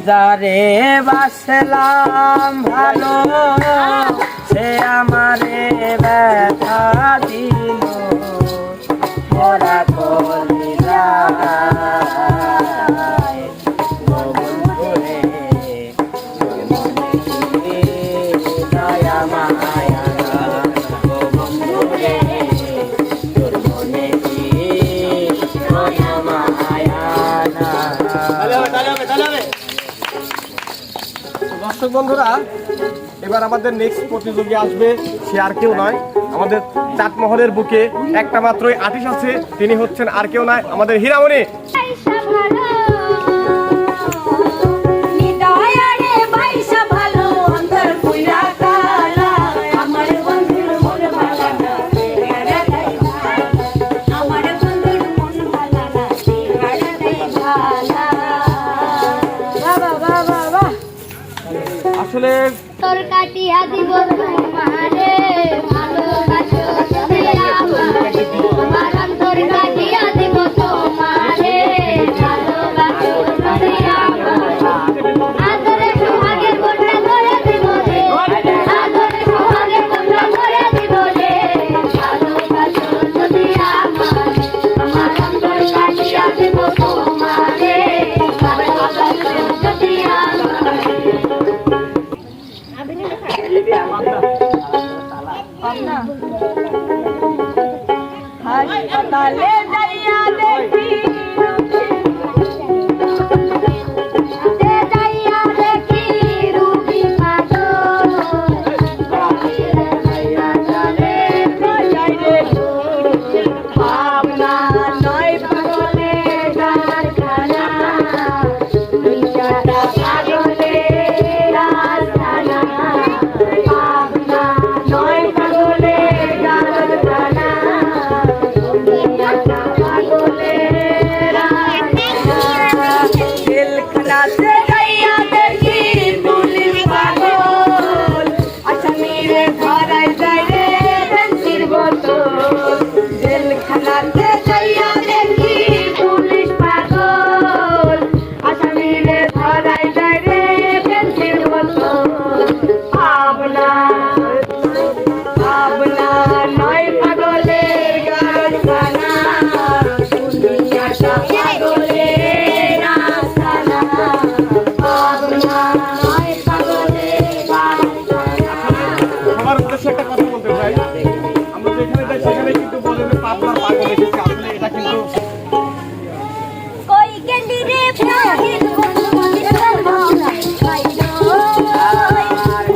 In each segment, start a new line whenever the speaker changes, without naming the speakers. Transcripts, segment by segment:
যারে বাসলাম ভালো সে আমারে ব্যথা দিল মোরা কলিজায় বন্ধুরে দয়া মায়া বন্ধুরে তোর মনে কি দয়া মায়া না।
দর্শক বন্ধুরা, এবার আমাদের নেক্সট প্রতিযোগী আসবে, সে আর কেউ নয়, আমাদের চাটমহলের বুকে একটা মাত্রই আর্টিস্ট আছে, তিনি হচ্ছেন আর কেউ নয় আমাদের হীরামণি। আসলে
তোর কাটিয়া দিব তোমারে ভালোবাসো তুমি আমারে তোমার অন্তর কাটিয়া দিব তোমারে ভালোবাসো তুমি আমারে আদরে সোহাগের বন্যা করে দিব রে আদরে সোহাগের বন্যা করে দিব রে ভালোবাসো তুমি আমারে তোমার অন্তর কাটিয়া দিব তোমারে ভালোবাসো তুমি আমারে।
হাসপাতালে যাইয়া দেখি
রুবি পাগল
ভাবনা নয় পাগলে কারখানা দুইটা পাগলে রাজখানা ভাবনা নয় পাগলে কারখানা দুইটা পাগলে রাজখানা জেলখানাতে যাইয়া দেখি পুলিশ পাগল আসামিরে ধরাই যায় রে বেঞ্চির বোতল জেলখানাতে যাইয়া দেখি পুলিশ পাগল আসামিরে ধরাই যায় রে বেঞ্চির বোতল ভাবনা ভাবনা নয় পাগলের কারখানা দুনিয়াটা পাগলের আস্তানা ভাবনা নয় পাগলের কারখানা।
সবার উদ্দেশ্যে একটা কথা বলতে চাই, আমরা যেখানে যাই সেখানে কিন্তু বলে যে পাবনার পাগল এসেছে, আসলে এটা কিন্তু
কই গেলি রে প্রাণীর বন্ধু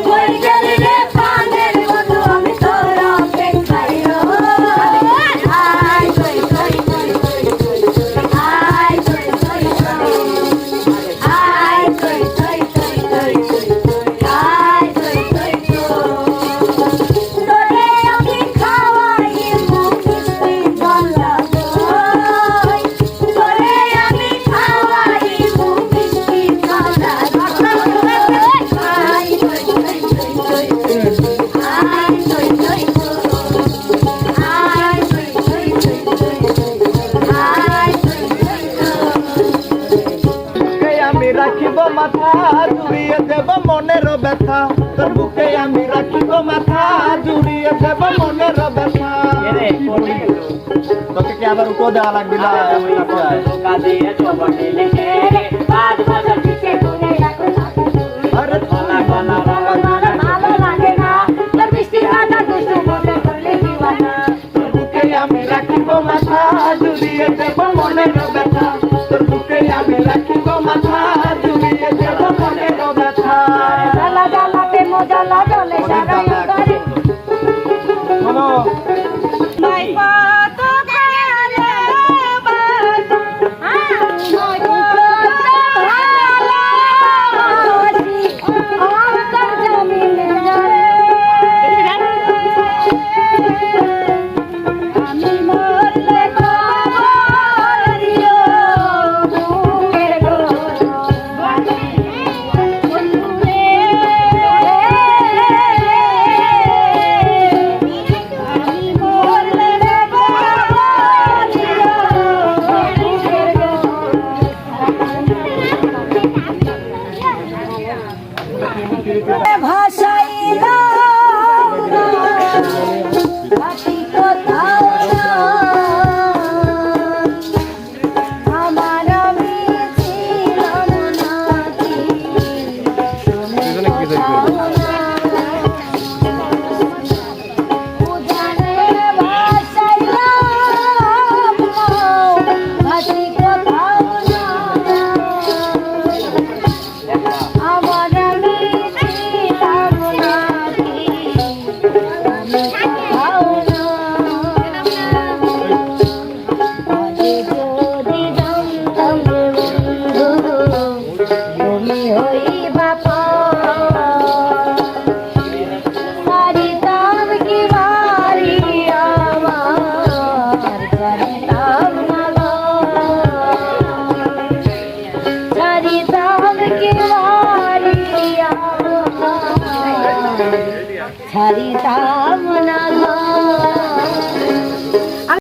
কই গেলি রে প্রাণের বন্ধু আমি তোর অপেক্ষায় আয় কই কই কই আয় কই কই আয় কই কই কই আয় কই কই তোরে আমি খাওয়াই মুখ মিষ্টি গলা তোরে আমি খাওয়াই মুখ মিষ্টি গলা আয় কই কই কই আয় কই কই আয় কই কই আয় কই
বুকে আমি রাখিব মাথা জুড়িয়ে দেব মনের ব্যথা, তোর বুকে আমি রাখিব মাথা জুড়িয়ে দেব মনের ব্যথা। তোকে কি আবার উঠো দেওয়া লাগবে না? আরে
ভালো লাগে না তোর মিষ্টি কথা দুষ্টু মনে করলে দিওয়ানা
তোর বুকে আমি রাখিব মাথা জুড়িয়ে দেব মনের ব্যথা, তোর বুকে আমি রাখিব মাথা জুড়িয়ে দেব মনের ব্যথা।
জ্বালা জ্বালাতে মজা লাগলে সারা করে
শোনো,
নাই কত খেলে বাস
আমি মরলে খবর দিও বুকের ঘর ভাষাইলা বাকি কোথাও না আমার আমি ছিলাম নাকি তুমি কোথাও না উজানে ভাষাইলা বাকি কোথাও না আমার আমি ছিলাম নাকি তুমি কোথাও না আগে যদি জানতাম রে বন্ধু তুমি হইবা সারিতাম কি বাড়ি আমার করিতাম না ছাড়িতাম কি বাড়ি আমার ছাড়িতাম না